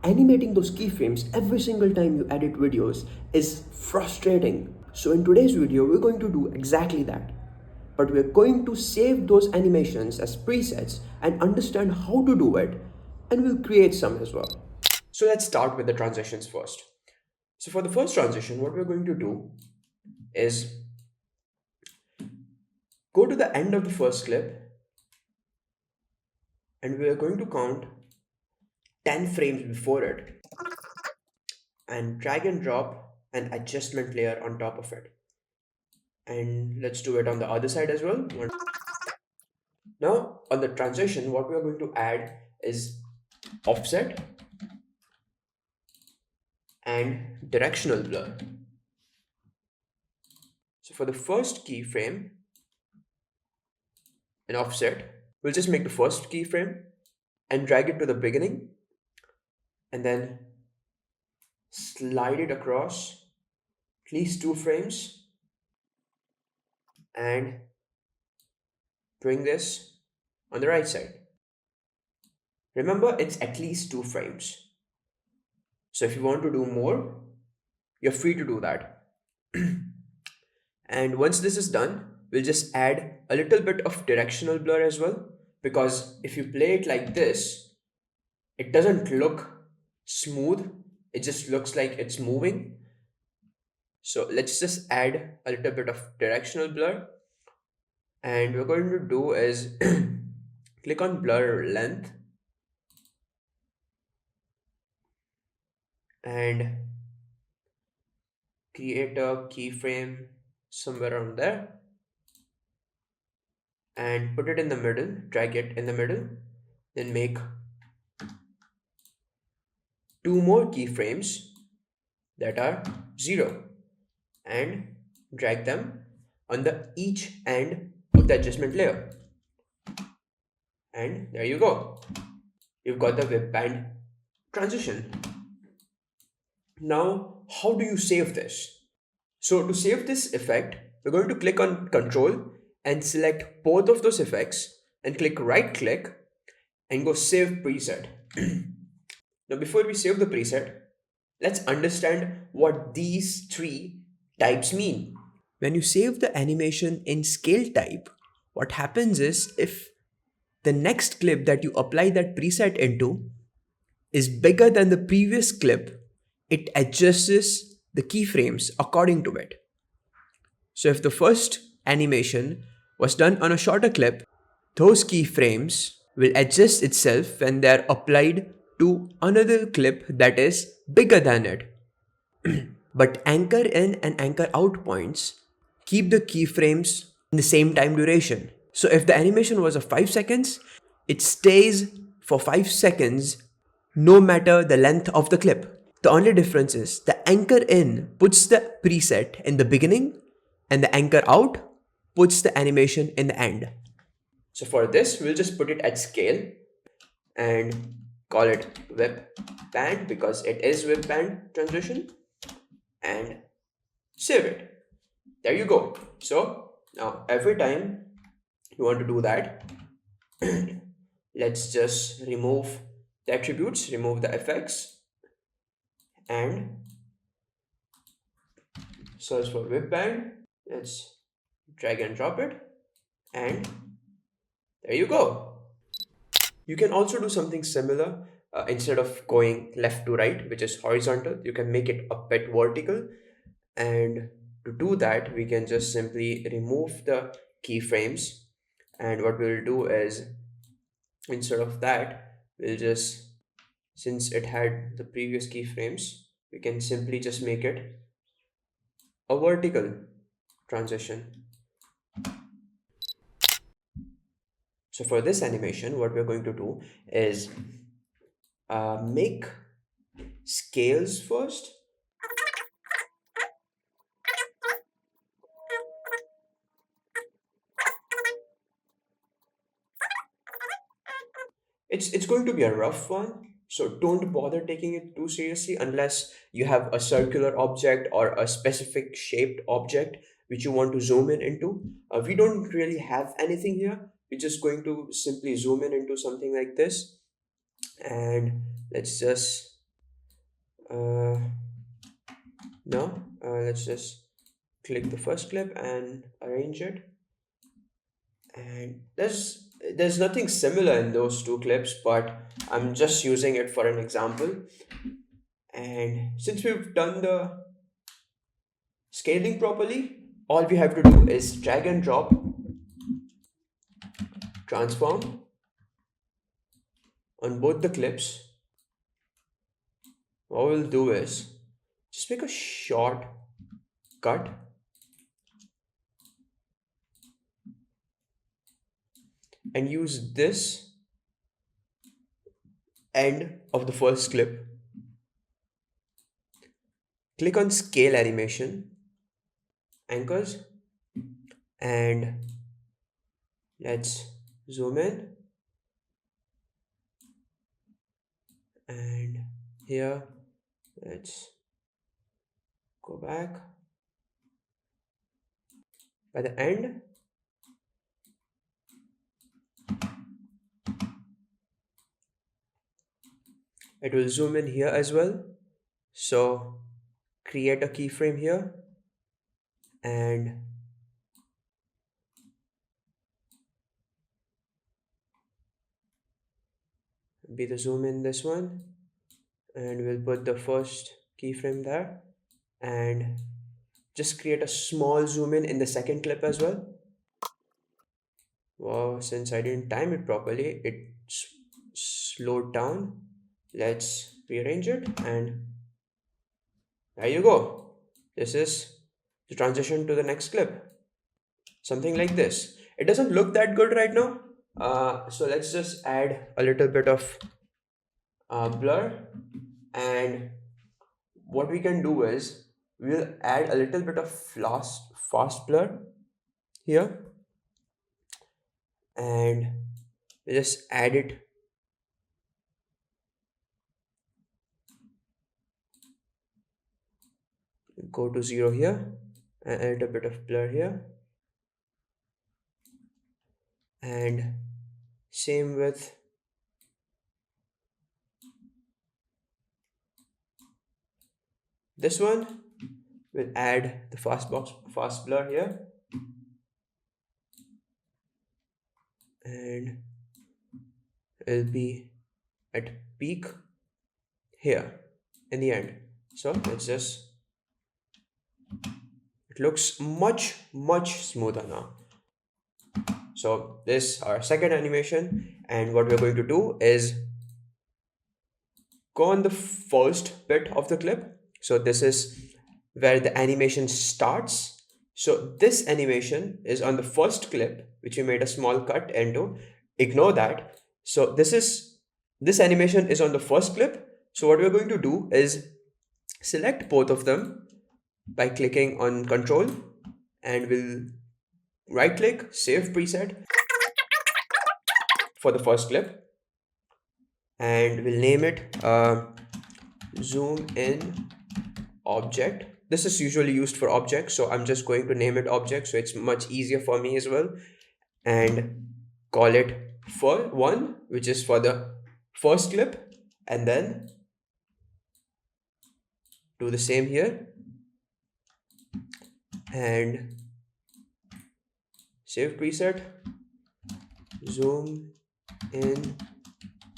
animating those keyframes every single time you edit videos is frustrating. So in today's video, we're going to do exactly that. But we're going to save those animations as presets and understand how to do it, and we'll create some as well. So let's start with the transitions first. So for the first transition, what we're going to do is go to the end of the first clip and we're going to count 10 frames before it and drag and drop an adjustment layer on top of it. And let's do it on the other side as well. Now on the transition, what we are going to add is offset and directional blur. So for the first keyframe in offset, we'll just make the first keyframe and drag it to the beginning and then slide it across at least 2 frames and bring this on the right side. Remember, it's at least 2 frames. So if you want to do more, you're free to do that. And once this is done, we'll just add a little bit of directional blur as well, because if you play it like this, it doesn't look smooth. It just looks like it's moving. So let's just add a little bit of directional blur. And we're going to do is click on blur length and create a keyframe somewhere around there and put it in the middle, drag it in the middle, then make 2 more keyframes that are 0 and drag them on the each end of the adjustment layer. And there you go. You've got the whip band transition. Now, how do you save this? So to save this effect, we're going to click on Control and select both of those effects and click right click and go Save Preset. Now before we save the preset, let's understand what these 3 types mean. When you save the animation in scale type, what happens is if the next clip that you apply that preset into is bigger than the previous clip, it adjusts the keyframes according to it. So if the first animation was done on a shorter clip, those keyframes will adjust itself when they're applied to another clip that is bigger than it. But anchor in and anchor out points keep the keyframes in the same time duration. So if the animation was of 5 seconds, it stays for 5 seconds no matter the length of the clip. The only difference is the anchor in puts the preset in the beginning and the anchor out puts the animation in the end. So for this, we'll just put it at scale and call it whip band because it is whip band transition and save it. There you go. So now every time you want to do that, let's just remove the attributes, remove the effects and search for whip band. Let's drag and drop it and there you go. You can also do something similar. Instead of going left to right, which is horizontal, you can make it a bit vertical. And to do that, we can just simply remove the keyframes. And what we'll do is, instead of that, we'll just, since it had the previous keyframes, we can simply just make it a vertical transition. So for this animation, what we're going to do is make scales first. It's going to be a rough one, so don't bother taking it too seriously unless you have a circular object or a specific shaped object which you want to zoom in into. We don't really have anything here. We're just going to simply zoom in into something like this, and let's just Uh, no, let's just click the first clip and arrange it. And there's nothing similar in those two clips, but I'm just using it for an example. And since we've done the scaling properly, all we have to do is drag and drop, transform on both the clips. What we'll do is just make a short cut and use this end of the first clip. Click on scale animation, anchors, and let's zoom in. And here, let's go back. By the end, it will zoom in here as well. So create a keyframe here and be the zoom in this one, and we'll put the first keyframe there and just create a small zoom in the second clip as well. Wow, since I didn't time it properly, it slowed down. Let's rearrange it, and there you go. This is the transition to the next clip. Something like this. It doesn't look that good right now. So let's just add a little bit of blur, and what we can do is we'll add a little bit of fast blur here, and we'll just add it. Go to 0 here and add a bit of blur here, and same with this one. We'll add the fast blur here, and it'll be at peak here in the end. So let's just, it looks much smoother now. So this our second animation, and what we're going to do is go on the first bit of the clip. So this is where the animation starts. So this animation is on the first clip, which we made a small cut into. Ignore that. So this animation is on the first clip. So what we're going to do is select both of them by clicking on Control, and we'll right click, save preset for the first clip, and we'll name it zoom in object. This is usually used for objects, so I'm just going to name it object so it's much easier for me as well, and call it for one, which is for the first clip, and then do the same here and save preset, zoom in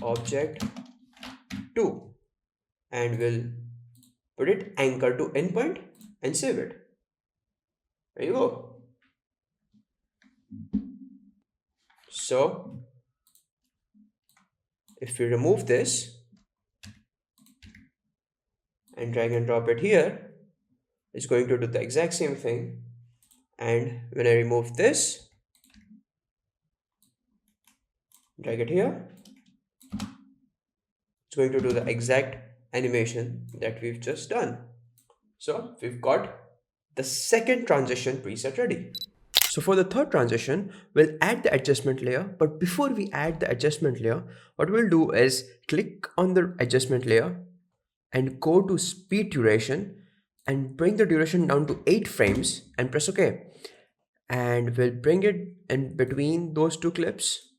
object 2, and we'll put it anchor to endpoint and save it. There you go. So if we remove this and drag and drop it here, it's going to do the exact same thing. And when I remove this, drag it here, it's going to do the exact animation that we've just done. So we've got the second transition preset ready. So for the third transition, we'll add the adjustment layer. But before we add the adjustment layer, what we'll do is click on the adjustment layer and go to speed duration and bring the duration down to 8 frames and press OK. And we'll bring it in between those two clips.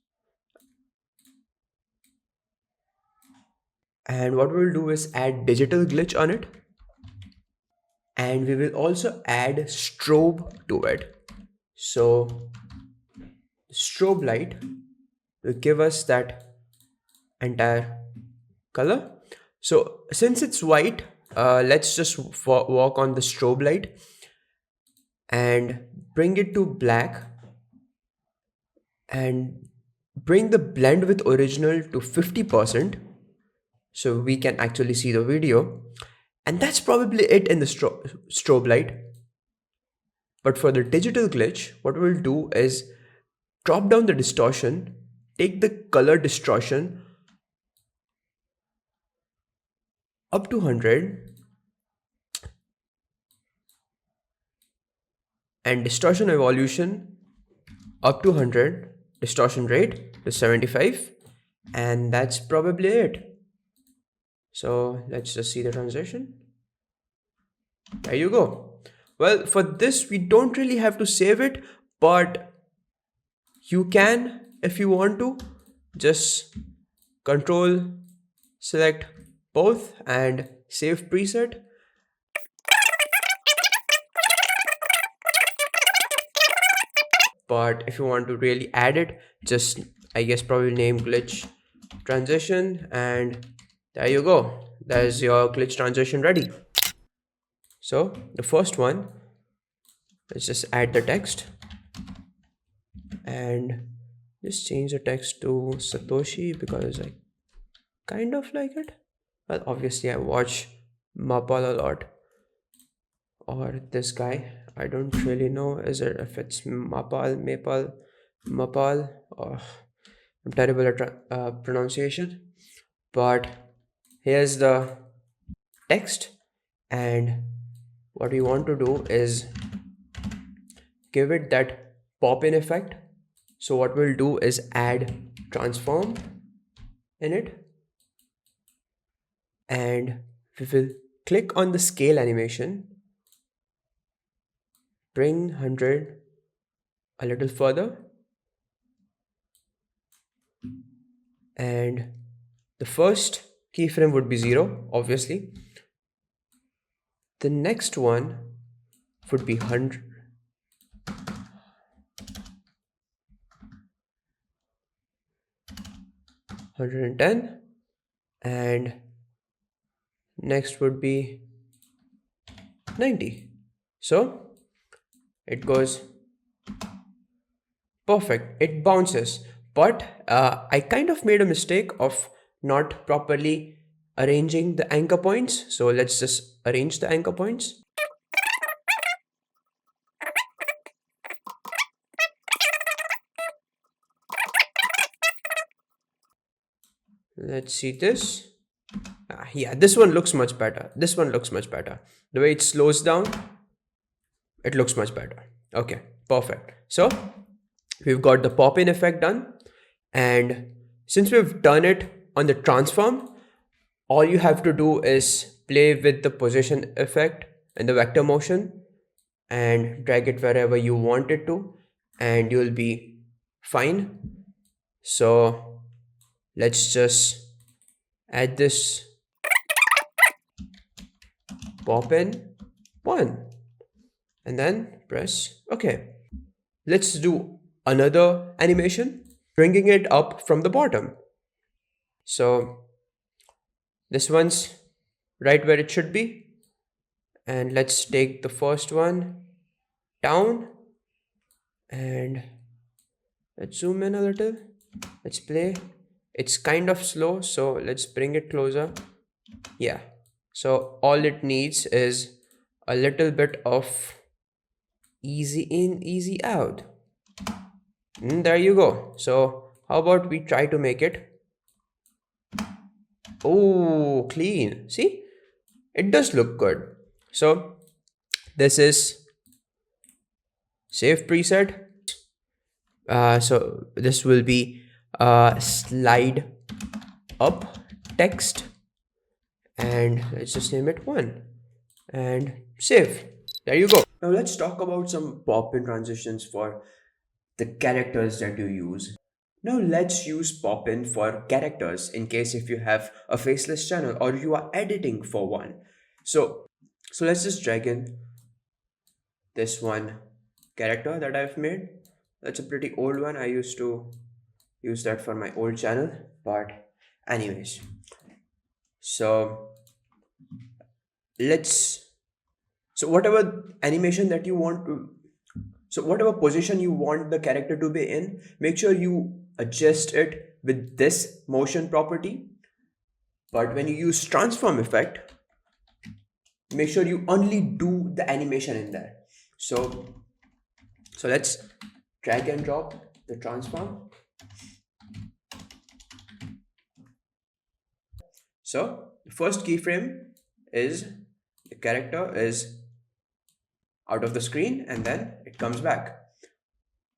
And what we'll do is add digital glitch on it, and we will also add strobe to it. So strobe light will give us that entire color. So since it's white, let's just walk on the strobe light and bring it to black, and bring the blend with original to 50% so we can actually see the video. And that's probably it in the strobe light. But for the digital glitch, what we'll do is drop down the distortion, take the color distortion up to 100, and distortion evolution up to 100, distortion rate to 75, and that's probably it. So let's just see the transition. There you go. Well, for this, we don't really have to save it, but you can, if you want to, just control select both and save preset. But if you want to really add it, just I guess probably name glitch transition, and there you go. There's your glitch transition ready. So the first one, let's just add the text and just change the text to Satoshi because I kind of like it. Well, obviously I watch Mapal a lot, or this guy. I don't really know is it if it's Mapal. Oh, I'm terrible at pronunciation. But here's the text, and what we want to do is give it that pop-in effect. So what we'll do is add transform in it, and we will click on the scale animation, bring 100 a little further, and the first keyframe would be 0, obviously. The next one would be 100, 110, and next would be 90. So it goes perfect, it bounces. But I kind of made a mistake of not properly arranging the anchor points. So let's just arrange the anchor points. Let's see this. Yeah, this one looks much better. This one looks much better. The way it slows down, it looks much better. Okay, perfect. So we've got the pop-in effect done. And since we've done it on the transform, all you have to do is play with the position effect and the vector motion and drag it wherever you want it to, and you'll be fine. So let's just add this pop in 1 and then press OK. Let's do another animation, bringing it up from the bottom. So this one's right where it should be, and let's take the first one down and let's zoom in a little. Let's play. It's kind of slow, so let's bring it closer. Yeah, so all it needs is a little bit of easy in, easy out. There you go. So how about we try to make it, oh, clean. See, it does look good. So this is save preset. So this will be slide up text, and let's just name it 1 and save. There you go. Now let's talk about some pop-in transitions for the characters that you use. Now let's use pop-in for characters in case if you have a faceless channel or you are editing for one. So, so let's just drag in this one character that I've made. That's a pretty old one. I used to use that for my old channel, but anyways. So let's, so whatever animation that you want to, so whatever position you want the character to be in, make sure you adjust it with this motion property. But when you use transform effect, make sure you only do the animation in there. So let's drag and drop the transform. So the first keyframe is the character is out of the screen and then it comes back.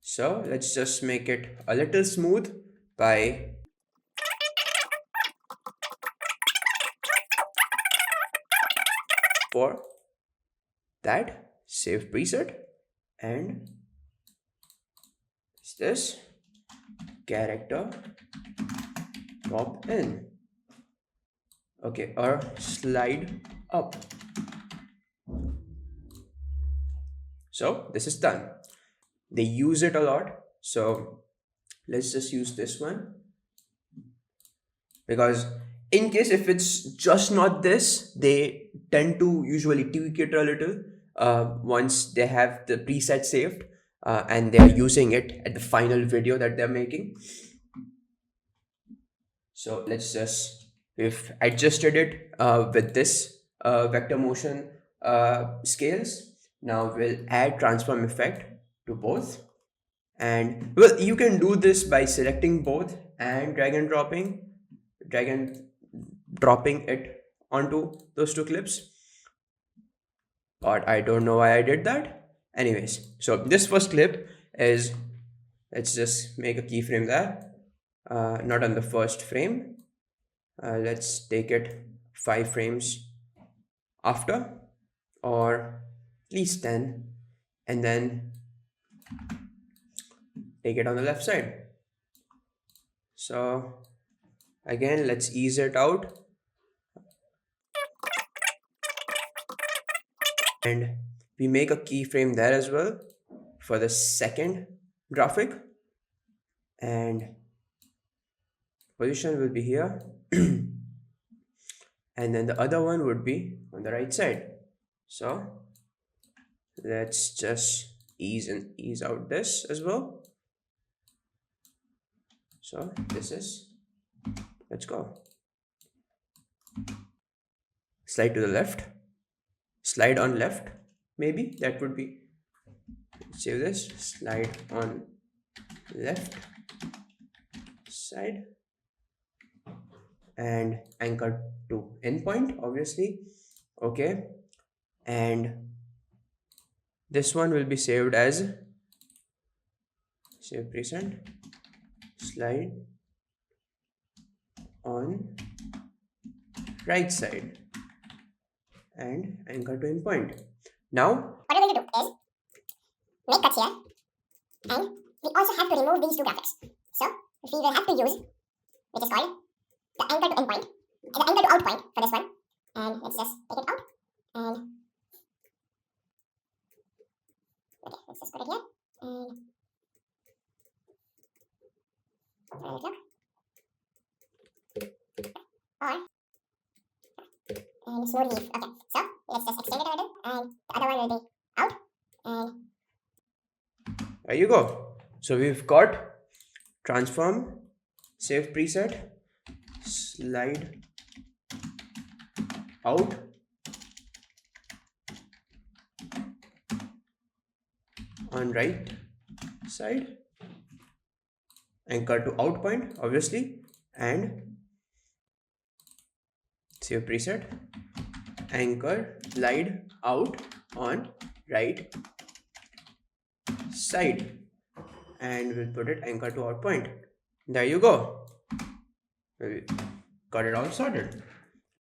So let's just make it a little smooth by for that save preset, and this character pop in. Okay, or slide up. So this is done. They use it a lot, so let's just use this one, because in case if it's just not this, they tend to usually tweak it a little once they have the preset saved and they're using it at the final video that they're making. So let's just, we've adjusted it with this vector motion scales. Now we'll add transform effect to both. And well, you can do this by selecting both and drag and dropping it onto those two clips. But I don't know why I did that. Anyways, so this first clip is, let's just make a keyframe there. Not on the first frame. Let's take it 5 frames after, or at least 10, and then take it on the left side. So again, let's ease it out, and we make a keyframe there as well for the second graphic, and position will be here and then the other one would be on the right side. So let's just ease out this as well. So this is, let's go, slide to the left, slide on left, maybe that would be, save this, slide on left side and anchor to endpoint, obviously. Okay, and this one will be saved as save preset, slide on right side and anchor to endpoint. Now what we're going to do is make cuts here, and we also have to remove these two graphics. So we will have to use, which is called the anchor to endpoint, the anchor to out point for this one, and let's just take it out, and okay, let's just put it here, and look, or and smooth leaf. Okay, so let's just extend it a little, and the other one will be out, and there you go. So we've got transform, save preset, slide out, on right side, anchor to out point, obviously, and save preset, anchor, slide out on right side, and we'll put it anchor to out point. There you go. We got it all sorted.